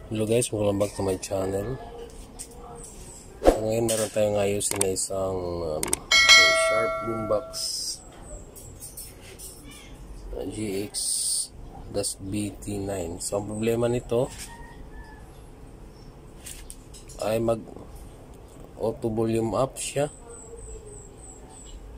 Hello guys, welcome back to my channel. So ngayon meron tayong ayusin na isang Sharp Boombox GX-BT9. So ang problema nito ay mag auto volume up siya.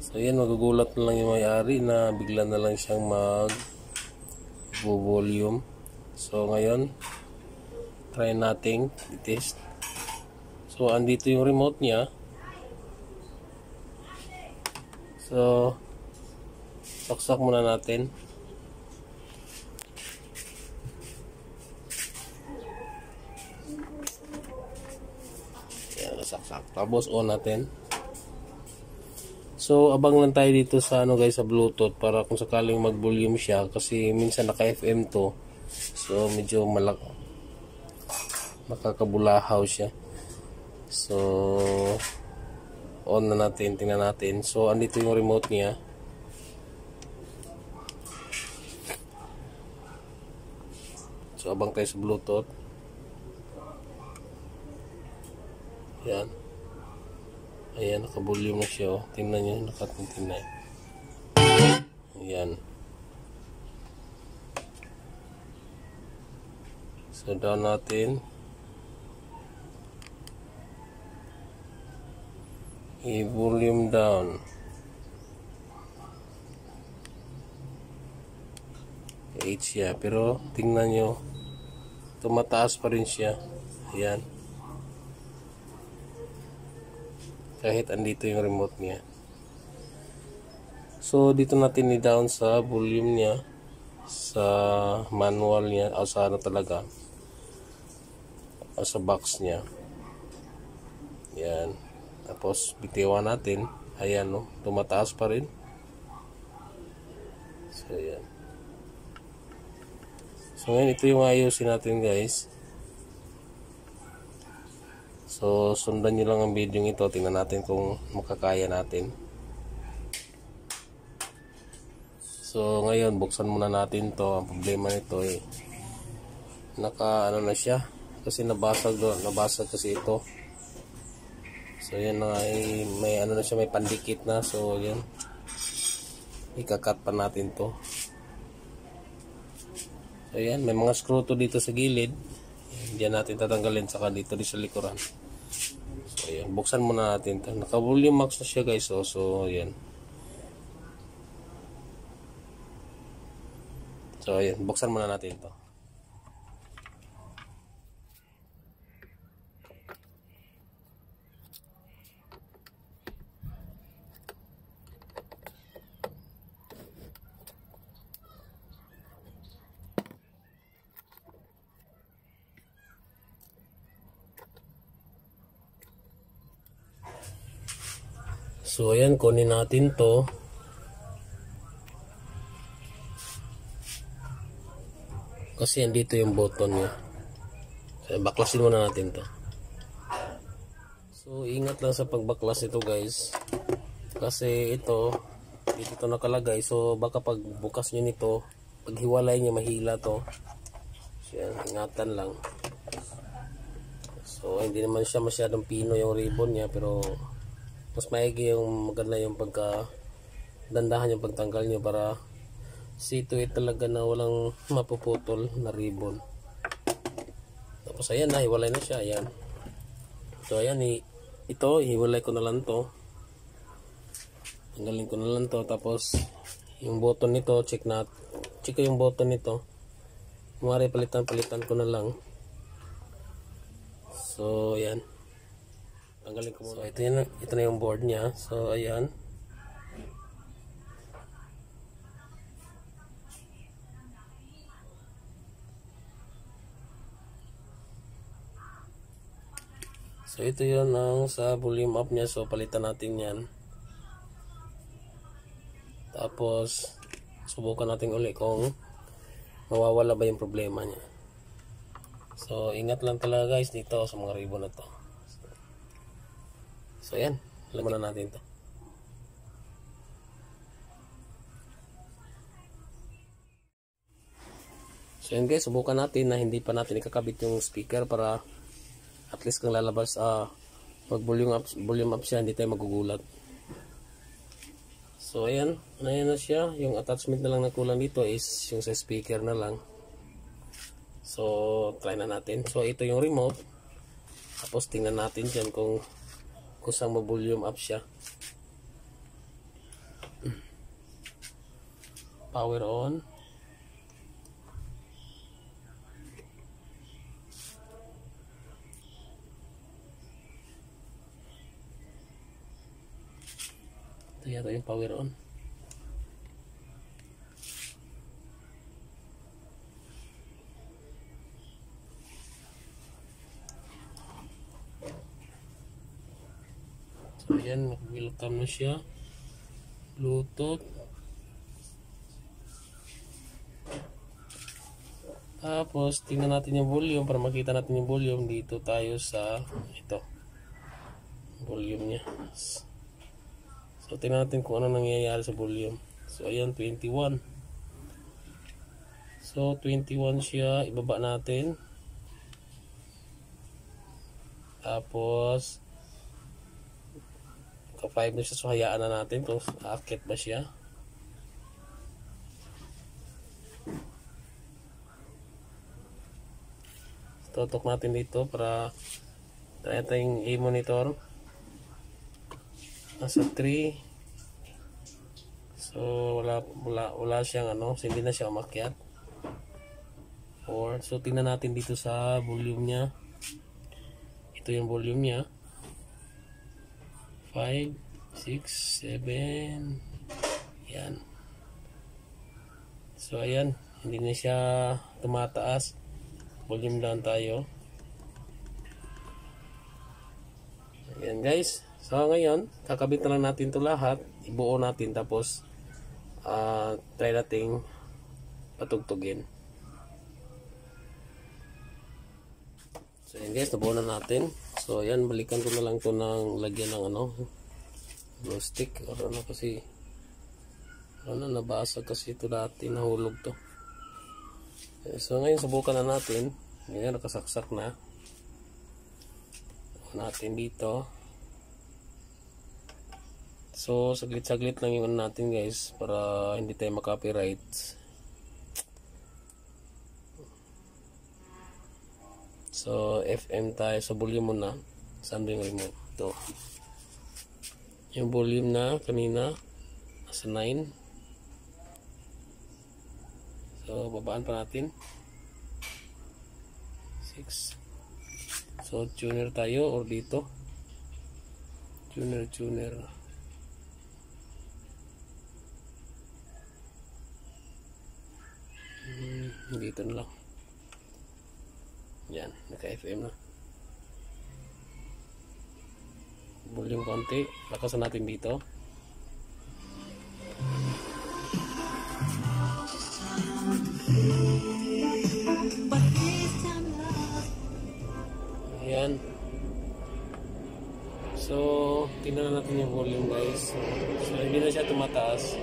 So yan, magugulat na lang yung may-ari na bigla na lang siyang mag volume. So ngayon try nating i-test. So andito yung remote niya. So saksak muna natin. Yan, saksak. Tapos on natin. So abang lang tayo dito sa guys, sa Bluetooth, para kung sakaling mag-volume siya, kasi minsan naka-FM to. So medyo nakakabulahaw siya. So on na natin, tingnan natin. So andito yung remote niya. So abang tayo sa Bluetooth. Yan. Ayan, naka-volume na siya. Tingnan nyo, naka-29. Ayan. So down natin. I-volume down. 8 siya, pero tingnan nyo, tumataas pa rin siya. Ayan. Kahit andito yung remote niya. So dito natin i-down sa volume niya, sa manual niya, o sa talaga, o sa box niya. Ayan. Tapos bitiwan natin. Ayan, no, tumataas pa rin. So ayan. So ngayon, ito yung ayusin natin guys. So sundan nyo lang ang video ito. Tingnan natin kung makakaya natin. So ngayon, buksan muna natin to. Ang problema nito ay naka na siya, kasi nabasag kasi ito. So yan na, may na siya, may pandikit na. So yan, ikakat pa natin to. So yan, may mga screw to dito sa gilid. Diyan natin tatanggalin, saka dito sa likuran. So yan, buksan muna natin to. Naka volume max na siya guys. So yan. So yan, buksan muna natin to. So ayan, kunin natin to. Kasi andito yung button niya. So baklasin muna natin to. So ingat lang sa pagbaklas ito guys. Kasi ito, dito nakalagay. So baka pag bukas nyo nito, paghiwalay niya mahila to. So yan, ingatan lang. So hindi naman siya masyadong pino yung ribbon niya, pero mas maigi yung maganda yung dandahan yung pagtanggal nyo, para sito talaga na walang mapuputol na ribbon. Tapos ayan na, hiwalay na siya. Ayan. So ayan, ito hiwalay ko na lang to. Tanggalin ko na lang to. Tapos yung button nito, check ko yung button nito. Kumari palitan ko na lang. So ayan, tanggalin ko muna. So ito na yung board niya. So ayan. So ito yun ang sa volume up niya. So palitan natin yan. Tapos subukan natin uli kung mawawala ba yung problema niya. So ingat lang talaga guys dito sa mga ribbon na to. So yan, laman na natin to. So yun guys, subukan natin na hindi pa natin ikakabit yung speaker para at least kung lalabas pag volume up siya, hindi tayo magugulat. So ayan na siya. Yung attachment na lang na kulang dito is yung sa speaker na lang. So try na natin. So ito yung remote. Tapos tingnan natin dyan kung saan ma-volume up siya. Power on. Ito yata yung power on. So ayan, welcome na siya. Bluetooth. Tapos tingnan natin yung volume para makita natin yung volume. Dito tayo sa ito, volume nya. So tingnan natin kung ano nangyayari sa volume. So ayan, 21. So 21 siya, ibaba natin. Tapos ka 5 na siya, so hayaan na natin kung aakit ba siya. Tutok natin dito para ito yung i-monitor. Nasa 3. So wala siyang so hindi na siya umakyat. 4. So tingnan natin dito sa volume niya. Ito yung volume niya. 5, 6, 7. Yan. So ayan, hindi na siya tumataas. Volume down tayo. Ayan guys. So ngayon, kakabit na lang natin ito lahat. Ibuo natin tapos try nating patugtugin. So ayan guys, nabuo na natin. So ayan, balikan ko na lang ito ng lagyan ng glue stick. Kasi nabasag kasi ito dati, nahulog to. So ngayon subukan na natin. Ngayon nakasaksak na. Natin dito. So saglit-saglit lang yung natin guys para hindi tayo makopyright. So FM tayo sa volume muna. Saan ba yung remote? Ito. Yung volume na kanina nasa 9. So babaan pa natin 6. So tuner tayo or dito tuner dito na lang. Yan, naka FM na. Volume konti, lakasan natin dito. Ayan. So tingnan natin yung volume guys. So hindi na siya tumataas.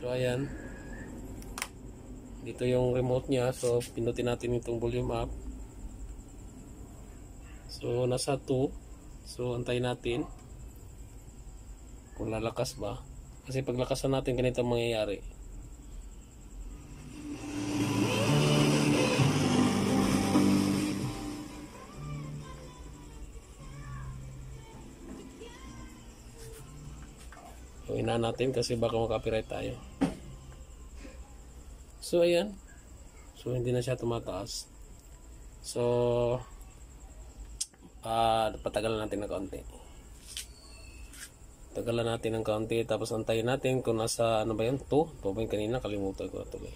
So ayan, dito yung remote nya. So pindutin natin itong volume up. So nasa 2. So antayin natin kung lalakas ba, kasi pag lakasan natin ganito mangyayari. So ina natin kasi baka makapiright tayo. So ayan, so hindi na siya tumataas. So patagalan natin ng kaunti. Tagalan natin ng kaunti, tapos antayin natin kung nasa ano ba yan, 2 ba yung kanina, kalimutan ko ito eh.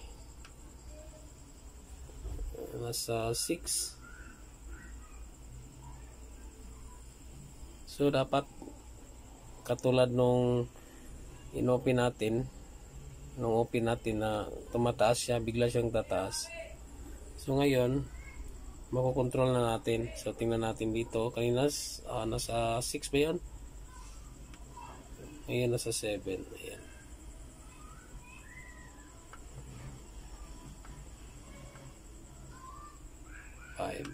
Nasa 6. So dapat katulad nung in-open natin, nung open natin na tumataas siya, bigla siyang tataas. So ngayon makokontrol na natin. So tingnan natin dito. Kanina nasa 6 ba yan? Ayan, nasa 7. Ayan. Five.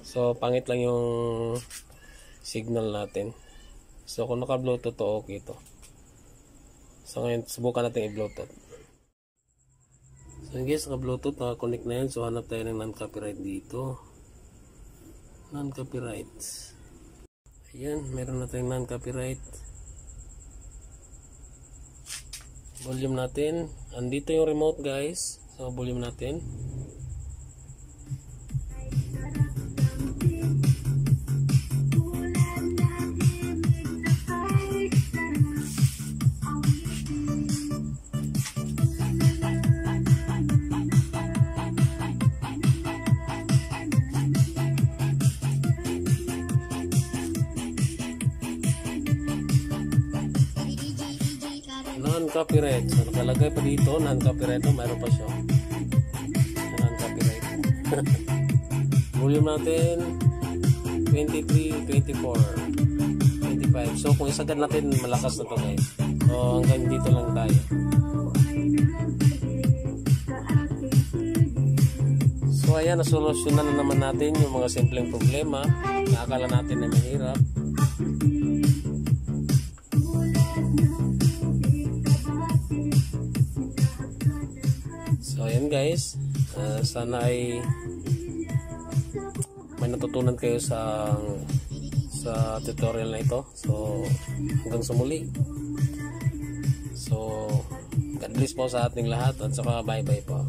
So pangit lang yung signal natin. So kung naka-Bluetooth to, okay to. So ngayon subukan natin i-Bluetooth. So guys, naka-Bluetooth, naka-connect na yan. So hanap tayo ng non-copyright dito. Non-copyright. Ayan, meron na tayong non-copyright. Volume natin. Andito yung remote guys. So volume natin. Non-copyright. So nakalagay pa dito non-copyright. Mayroon pa siya non-copyright. Volume natin 23, 24, 25. So kung isagad natin, malakas na to guys. So hanggang dito lang tayo. So ayan, nasolusyonan na naman natin yung mga simpleng problema na akala natin na mahirap. So ayan guys, sana ay may natutunan kayo sa tutorial na ito. So hanggang sa muli. So God bless po sa ating lahat at saka bye bye po.